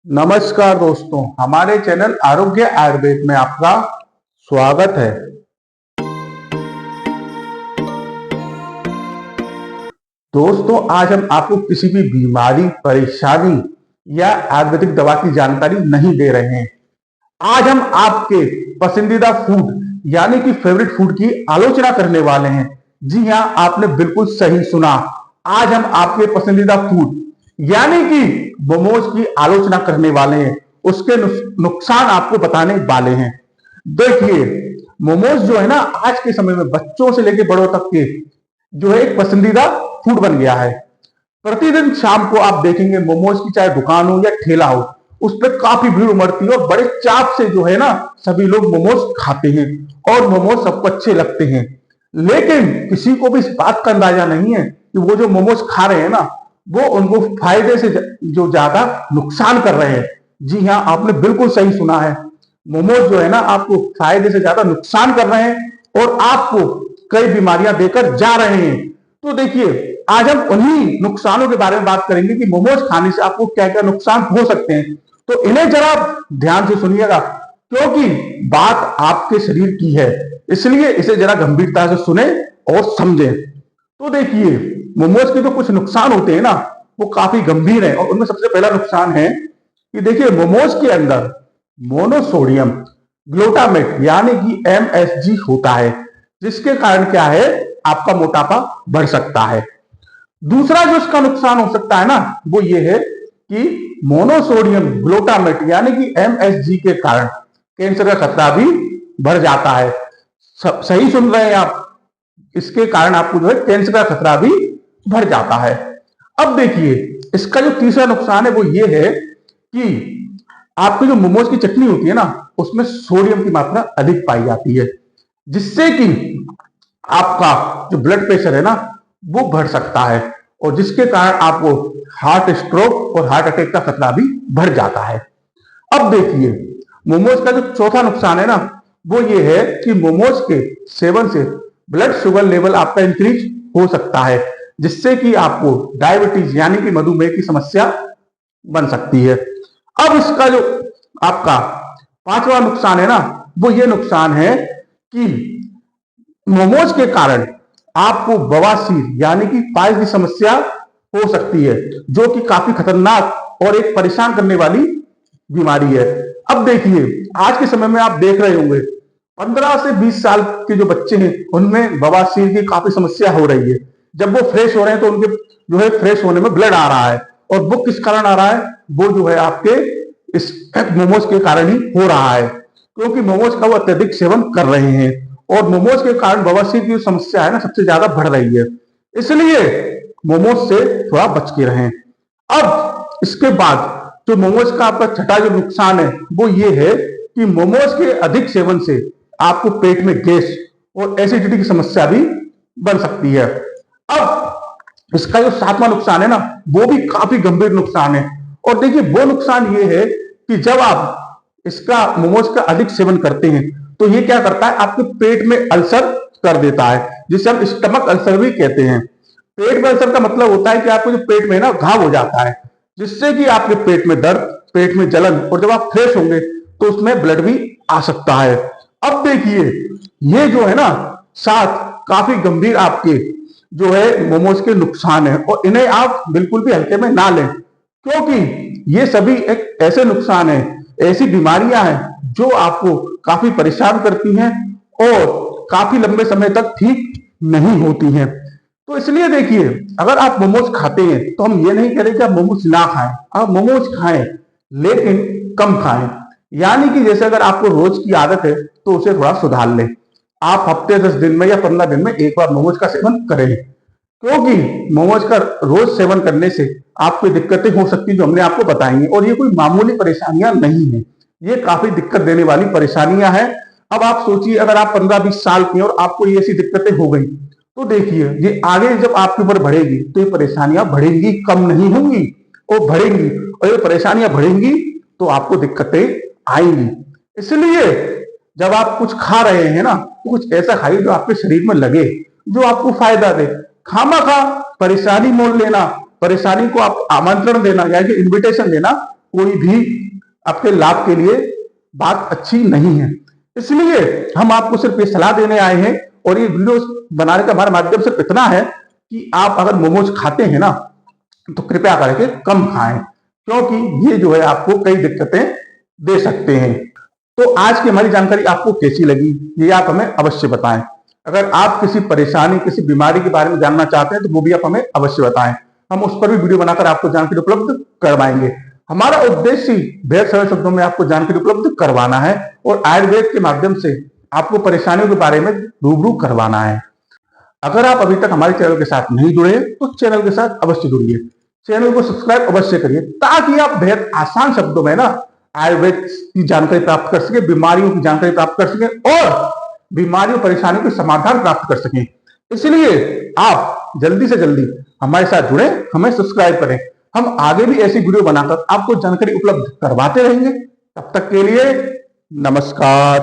नमस्कार दोस्तों, हमारे चैनल आरोग्य आयुर्वेद में आपका स्वागत है। दोस्तों, आज हम आपको किसी भी बीमारी, परेशानी या आयुर्वेदिक दवा की जानकारी नहीं दे रहे हैं। आज हम आपके पसंदीदा फूड यानी कि फेवरेट फूड की आलोचना करने वाले हैं। जी हाँ, आपने बिल्कुल सही सुना। आज हम आपके पसंदीदा फूड यानी कि मोमोज की आलोचना करने वाले हैं, उसके नुकसान आपको बताने वाले हैं। देखिए, मोमोज जो है ना, आज के समय में बच्चों से लेकर बड़ों तक के जो है एक पसंदीदा फूड बन गया है। प्रतिदिन शाम को आप देखेंगे मोमोज की चाहे दुकान हो या ठेला हो, उस पर काफी भीड़ उमड़ती है और बड़े चाप से जो है ना सभी लोग मोमोज खाते हैं और मोमोज सबको अच्छे लगते हैं। लेकिन किसी को भी इस बात का अंदाजा नहीं है कि वो जो मोमोज खा रहे हैं ना, वो उनको फायदे से जो ज्यादा नुकसान कर रहे हैं। जी हाँ, आपने बिल्कुल सही सुना है। मोमोज जो है ना आपको फायदे से ज्यादा नुकसान कर रहे हैं और आपको कई बीमारियां देकर जा रहे हैं। तो देखिए, आज हम उन्हीं नुकसानों के बारे में बात करेंगे कि मोमोज खाने से आपको क्या क्या नुकसान हो सकते हैं। तो इन्हें जरा ध्यान से सुनिएगा, क्योंकि बात आपके शरीर की है, इसलिए इसे जरा गंभीरता से सुने और समझें। तो देखिए, मोमोज के जो कुछ नुकसान होते हैं ना, वो काफी गंभीर है और उनमें सबसे पहला नुकसान है कि देखिए, मोमोज के अंदर मोनोसोडियम ग्लूटामेट यानी कि MSG होता है, जिसके कारण क्या है, आपका मोटापा बढ़ सकता है। दूसरा जो इसका नुकसान हो सकता है ना, वो ये है कि मोनोसोडियम ग्लूटामेट यानी कि MSG के कारण कैंसर का खतरा भी बढ़ जाता है। सही सुन रहे हैं आप, इसके कारण आपको जो है कैंसर का खतरा भी बढ़ जाता है। अब देखिए, इसका जो तीसरा नुकसान है वो ये है कि आपकी जो मोमोज की चटनी होती है ना, उसमें सोडियम की मात्रा अधिक पाई जाती है, जिससे कि आपका जो ब्लड प्रेशर है ना, वो बढ़ सकता है और जिसके कारण आपको हार्ट स्ट्रोक और हार्ट अटैक का खतरा भी बढ़ जाता है। अब देखिए, मोमोज का जो चौथा नुकसान है ना, वो ये है कि मोमोज के सेवन से ब्लड शुगर लेवल आपका इंक्रीज हो सकता है, जिससे कि आपको डायबिटीज यानी कि मधुमेह की समस्या बन सकती है। अब इसका जो आपका पांचवा नुकसान है ना, वो ये नुकसान है कि मोमोज के कारण आपको बवासीर यानी कि पाइल्स की समस्या हो सकती है, जो कि काफी खतरनाक और एक परेशान करने वाली बीमारी है। अब देखिए, आज के समय में आप देख रहे होंगे 15 से 20 साल के जो बच्चे हैं, उनमें बवासीर की काफी समस्या हो रही है। जब वो फ्रेश हो रहे हैं तो उनके जो है फ्रेश होने में ब्लड आ रहा है, और वो किस कारण आ रहा है, वो जो है आपके इस मोमोज के कारण ही हो रहा है, क्योंकि मोमोज का वो अत्यधिक सेवन कर रहे हैं और मोमोज के कारण बवासीर की समस्या है ना सबसे ज्यादा बढ़ रही है। इसलिए मोमोज से थोड़ा बच के रहें। अब इसके बाद जो मोमोज का आपका छठा जो नुकसान है वो ये है कि मोमोज के अधिक सेवन से आपको पेट में गैस और एसिडिटी की समस्या भी बन सकती है। अब इसका जो सातवां नुकसान है ना, वो भी काफी गंभीर नुकसान है। और देखिए, वो नुकसान ये है कि जब आप इसका मोमोज का अधिक सेवन करते हैं तो ये क्या करता है, आपके पेट में अल्सर कर देता है, जिसे हम स्टमक अल्सर भी कहते हैं। पेट में अल्सर का मतलब होता है कि आपके जो पेट में ना घाव हो जाता है, जिससे कि आपके पेट में दर्द, पेट में जलन, और जब आप फ्रेश होंगे तो उसमें ब्लड भी आ सकता है। अब देखिए, ये जो है ना 7 काफी गंभीर आपके जो है मोमोज के नुकसान है, और इन्हें आप बिल्कुल भी हल्के में ना लें, क्योंकि ये सभी एक ऐसे नुकसान है, ऐसी बीमारियां हैं जो आपको काफी परेशान करती हैं और काफी लंबे समय तक ठीक नहीं होती हैं। तो इसलिए देखिए, अगर आप मोमोज खाते हैं तो हम ये नहीं कह रहे कि आप मोमोज ना खाएं, आप मोमोज खाएं, लेकिन कम खाएं। यानी कि जैसे अगर आपको रोज की आदत है तो उसे थोड़ा सुधार लें। आप हफ्ते 10 दिन में या 15 दिन में एक बार मोमोज का सेवन करें, क्योंकि मोमोज का रोज सेवन करने से आपको दिक्कतें हो सकती हैं जो हमने आपको बताएंगे, और ये कोई मामूली परेशानियां नहीं है, ये काफी दिक्कत देने वाली परेशानियां हैं। अब आप सोचिए, अगर आप 15-20 साल के और आपको ये ऐसी दिक्कतें हो गई, तो देखिए ये आगे जब आपके ऊपर बढ़ेगी तो ये परेशानियां बढ़ेंगी, कम नहीं होंगी, और बढ़ेंगी, और ये परेशानियां बढ़ेंगी तो आपको दिक्कतें आएंगी। इसलिए जब आप कुछ खा रहे हैं ना, तो कुछ ऐसा खाइए जो आपके शरीर में लगे, जो आपको फायदा दे। खामा खा परेशानी मोल लेना, परेशानी को आप आमंत्रण देना यानी कि इन्विटेशन देना, कोई भी आपके लाभ के लिए बात अच्छी नहीं है। इसलिए हम आपको सिर्फ ये सलाह देने आए हैं, और ये वीडियो बनाने का हमारा माध्यम सिर्फ इतना है कि आप अगर मोमोज खाते हैं ना, तो कृपया करके कम खाएं, क्योंकि ये जो है आपको कई दिक्कतें दे सकते हैं। तो आज की हमारी जानकारी आपको कैसी लगी, ये आप हमें अवश्य बताएं। अगर आप किसी परेशानी, किसी बीमारी के बारे में जानना चाहते हैं तो वो भी आप हमें अवश्य बताएं, हम उस पर भी वीडियो बनाकर आपको जानकारी उपलब्ध करवाएंगे। हमारा उद्देश्य बेहद सरल शब्दों में आपको जानकारी उपलब्ध करवाना है और आयुर्वेद के माध्यम से आपको परेशानियों के बारे में रूबरू करवाना है। अगर आप अभी तक हमारे चैनल के साथ नहीं जुड़े तो चैनल के साथ अवश्य जुड़िए, चैनल को सब्सक्राइब अवश्य करिए, ताकि आप बेहद आसान शब्दों में ना आयुर्वेद की जानकारी प्राप्त कर सके, बीमारियों की जानकारी प्राप्त कर सके और बीमारियों परेशानियों के समाधान प्राप्त कर सकें। इसलिए आप जल्दी से जल्दी हमारे साथ जुड़े, हमें सब्सक्राइब करें। हम आगे भी ऐसी वीडियो बनाकर आपको जानकारी उपलब्ध करवाते रहेंगे। तब तक के लिए नमस्कार।